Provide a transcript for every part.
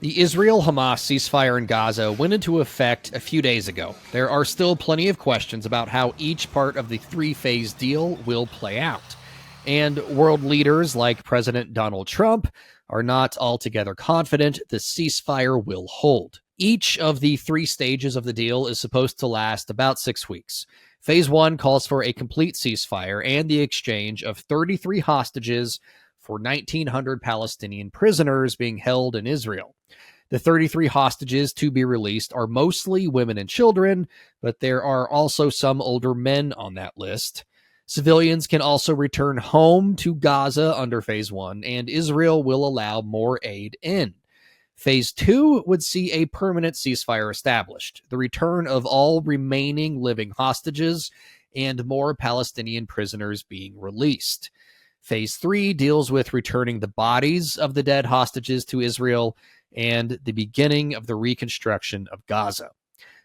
The Israel-Hamas ceasefire in Gaza went into effect a few days ago. There are still plenty of questions about how each part of the three-phase deal will play out. And world leaders like President Donald Trump are not altogether confident the ceasefire will hold. Each of the three stages of the deal is supposed to last about 6 weeks. Phase 1 calls for a complete ceasefire and the exchange of 33 hostages for 1,900 Palestinian prisoners being held in Israel. The 33 hostages to be released are mostly women and children, but there are also some older men on that list. Civilians can also return home to Gaza under Phase 1, and Israel will allow more aid in. Phase 2 would see a permanent ceasefire established, the return of all remaining living hostages, and more Palestinian prisoners being released. Phase 3 deals with returning the bodies of the dead hostages to Israel and the beginning of the reconstruction of Gaza.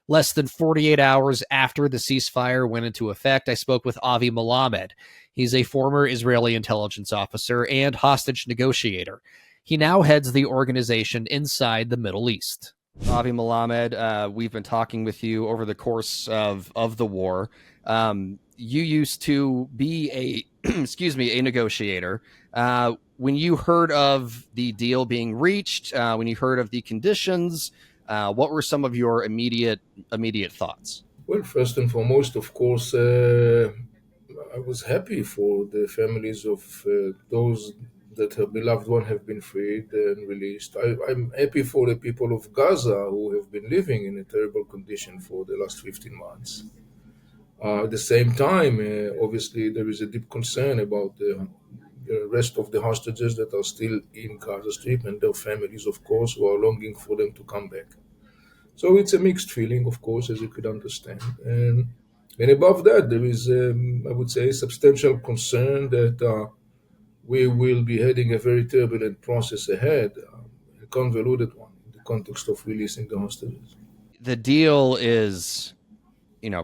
Less than 48 hours after the ceasefire went into effect, I spoke with Avi Malamed. He's a former Israeli intelligence officer and hostage negotiator. He now heads the organization inside the Middle East. Avi Malamed, we've been talking with you over the course of the war. You used to be a negotiator. When you heard of the deal being reached, when you heard of the conditions, what were some of your immediate thoughts? Well, first and foremost, of course, I was happy for the families of those that her beloved one have been freed and released. I'm happy for the people of Gaza who have been living in a terrible condition for the last 15 months. At the same time, obviously, there is a deep concern about the rest of the hostages that are still in Gaza Strip and their families, of course, who are longing for them to come back. So it's a mixed feeling, of course, as you could understand. And above that, there is, I would say, substantial concern that we will be heading a very turbulent process ahead, a convoluted one, in the context of releasing the hostages. The deal is,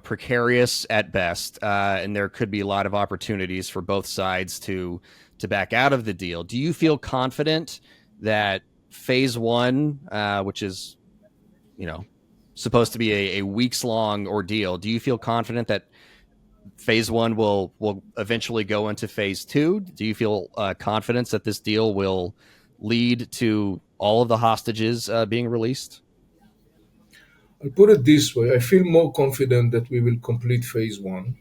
precarious at best, and there could be a lot of opportunities for both sides to back out of the deal. Do you feel confident that Phase 1, which is, supposed to be a weeks-long ordeal, do you feel confident that Phase 1 will eventually go into Phase 2? Do you feel confidence that this deal will lead to all of the hostages being released? I'll put it this way: I feel more confident that we will complete phase one.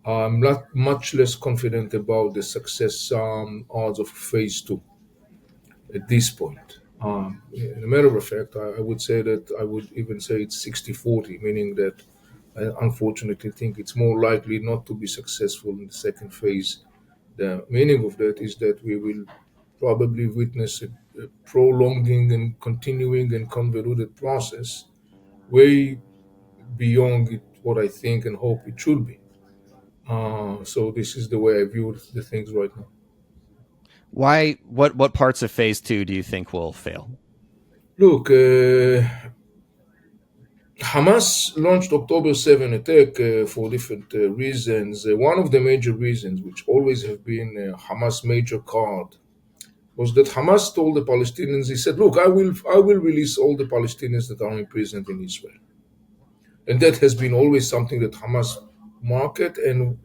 I'm not much less confident about the success odds of phase two at this point. In a matter of fact, I would say that I would even say it's 60-40, meaning that I unfortunately think it's more likely not to be successful in the second phase. The meaning of that is that we will probably witness a prolonging and continuing and convoluted process way beyond what I think and hope it should be. So this is the way I view the things right now. Why? What parts of Phase 2 do you think will fail? Look, Hamas launched October 7 attack for different reasons. One of the major reasons, which always have been Hamas' major card, was that Hamas told the Palestinians, he said, "Look, I will release all the Palestinians that are imprisoned in Israel," and that has been always something that Hamas market, and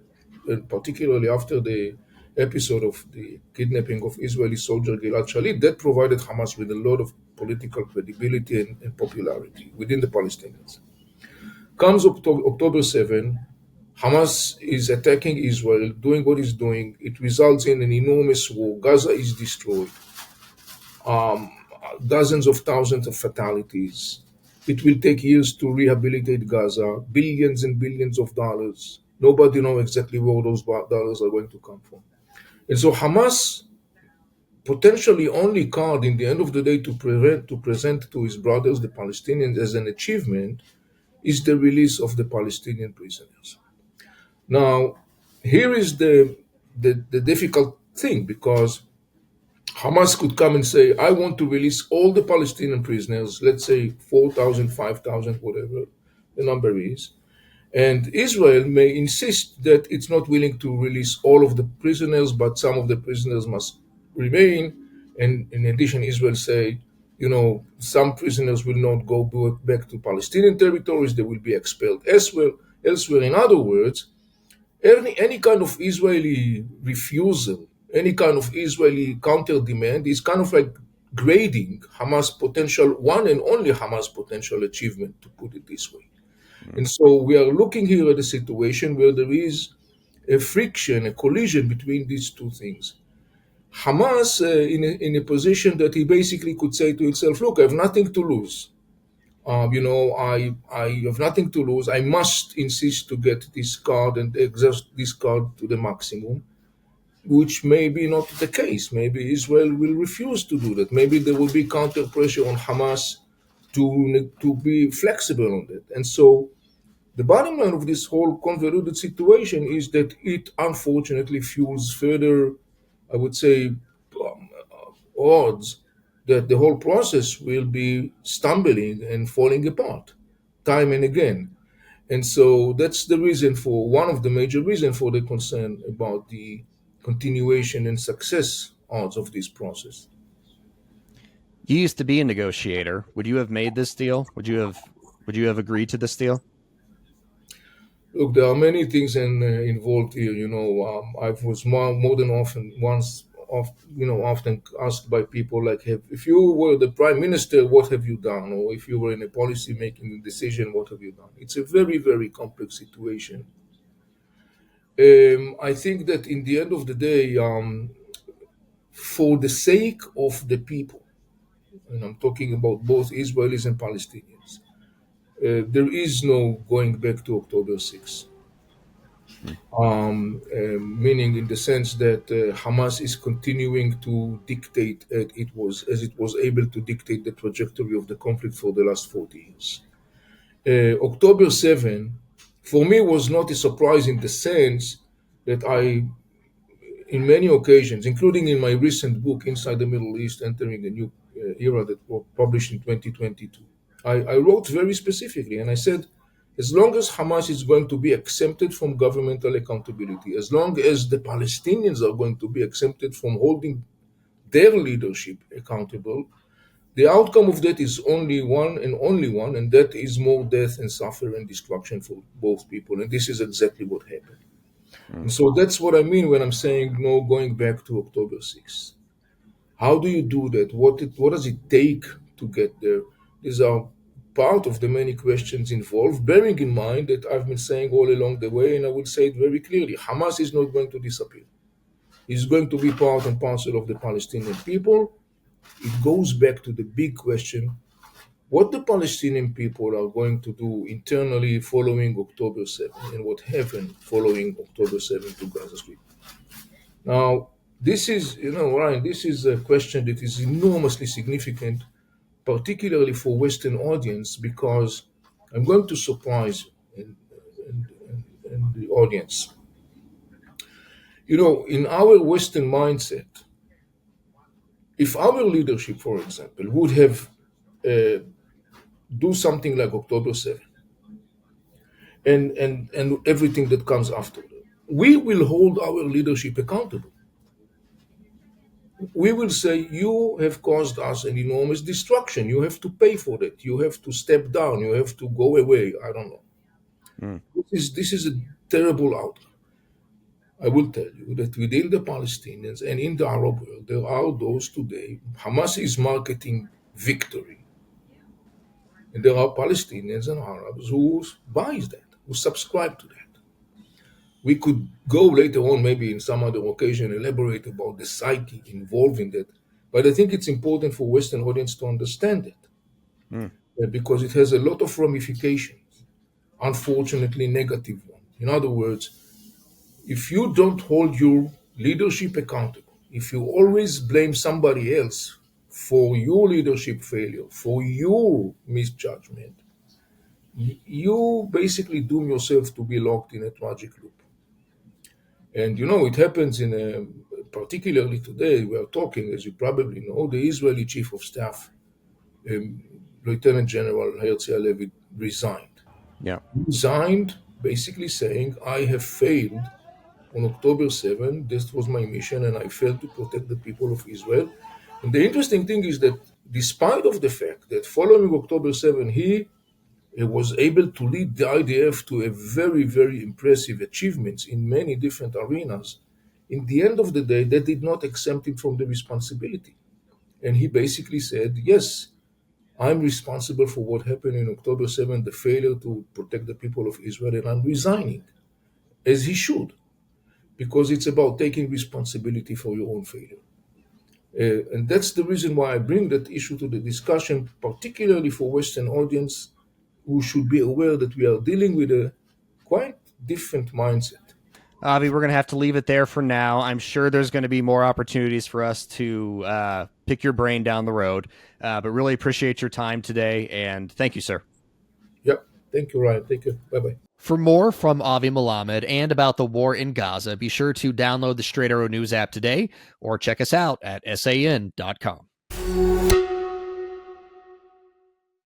particularly after the episode of the kidnapping of Israeli soldier Gilad Shalit, that provided Hamas with a lot of political credibility and popularity within the Palestinians. Comes October 7, Hamas is attacking Israel, doing what it's doing. It results in an enormous war. Gaza is destroyed. Um, Dozens of thousands of fatalities. It will take years to rehabilitate Gaza, billions and billions of dollars. Nobody knows exactly where those dollars are going to come from. And so Hamas potentially only card in the end of the day to present to his brothers, the Palestinians, as an achievement is the release of the Palestinian prisoners. Now, here is the difficult thing, because Hamas could come and say, I want to release all the Palestinian prisoners, let's say 4,000, 5,000, whatever the number is. And Israel may insist that it's not willing to release all of the prisoners, but some of the prisoners must remain. And in addition, Israel say, Some prisoners will not go back to Palestinian territories, they will be expelled elsewhere. In other words, any kind of Israeli refusal, any kind of Israeli counter demand is kind of like grading Hamas potential, one and only Hamas potential achievement, to put it this way. Mm. And so we are looking here at a situation where there is a friction, a collision between these two things. Hamas in a position that he basically could say to himself, look, I have nothing to lose. I have nothing to lose. I must insist to get this card and exhaust this card to the maximum, which may be not the case. Maybe Israel will refuse to do that. Maybe there will be counter pressure on Hamas to be flexible on that. And so the bottom line of this whole convoluted situation is that it unfortunately fuels further, I would say, odds that the whole process will be stumbling and falling apart time and again. And so that's the reason for one of the major reasons for the concern about the continuation and success odds of this process. You used to be a negotiator. Would you have made this deal? Would you have agreed to this deal? Look, there are many things involved here. I was more than often asked by people like, if you were the prime minister, what have you done? Or if you were in a policy making decision, what have you done? It's a very, very complex situation. I think that in the end of the day, for the sake of the people, and I'm talking about both Israelis and Palestinians, there is no going back to October 6th. Mm. Meaning in the sense that Hamas is continuing to dictate as it was able to dictate the trajectory of the conflict for the last 40 years. October 7, for me, was not a surprise in the sense that in many occasions, including in my recent book, Inside the Middle East, Entering a New Era, that was published in 2022, I wrote very specifically and I said, as long as Hamas is going to be exempted from governmental accountability, as long as the Palestinians are going to be exempted from holding their leadership accountable, the outcome of that is only one, and that is more death and suffering and destruction for both people. And this is exactly what happened. Mm. And so that's what I mean when I'm saying no going back to October 6th. How do you do that? What does it take to get there? These are part of the many questions involved, bearing in mind that I've been saying all along the way, and I will say it very clearly, Hamas is not going to disappear. It's going to be part and parcel of the Palestinian people. It goes back to the big question, what the Palestinian people are going to do internally following October 7th and what happened following October 7th to Gaza Strip. Now, this is, Ryan, this is a question that is enormously significant, particularly for Western audience, because I'm going to surprise you and the audience. In our Western mindset, if our leadership, for example, would have do something like October 7th and everything that comes after that, we will hold our leadership accountable. We will say, you have caused us an enormous destruction. You have to pay for that. You have to step down. You have to go away. I don't know. Mm. This is a terrible outcome. I will tell you that within the Palestinians and in the Arab world, there are those today. Hamas is marketing victory. And there are Palestinians and Arabs who buys that, who subscribe to that. We could go later on, maybe in some other occasion, elaborate about the psyche involved in that. But I think it's important for Western audience to understand it Mm. because it has a lot of ramifications, unfortunately negative ones. In other words, if you don't hold your leadership accountable, if you always blame somebody else for your leadership failure, for your misjudgment, you basically doom yourself to be locked in a tragic loop. And it happens particularly today, we are talking, as you probably know, the Israeli chief of staff, um, Lieutenant General Herzi Halevi, resigned. Yeah. Resigned basically saying, I have failed on October 7th. This was my mission, and I failed to protect the people of Israel. And the interesting thing is that despite of the fact that following October 7, he was able to lead the IDF to a very, very impressive achievements in many different arenas. In the end of the day, that did not exempt him from the responsibility. And he basically said, yes, I'm responsible for what happened in October 7, the failure to protect the people of Israel, and I'm resigning, as he should, because it's about taking responsibility for your own failure. And that's the reason why I bring that issue to the discussion, particularly for Western audience who should be aware that we are dealing with a quite different mindset. Avi, we're going to have to leave it there for now. I'm sure there's going to be more opportunities for us to pick your brain down the road. But really appreciate your time today, and thank you, sir. Yep. Thank you, Ryan. Take care. Bye-bye. For more from Avi Melamed and about the war in Gaza, be sure to download the Straight Arrow News app today or check us out at san.com.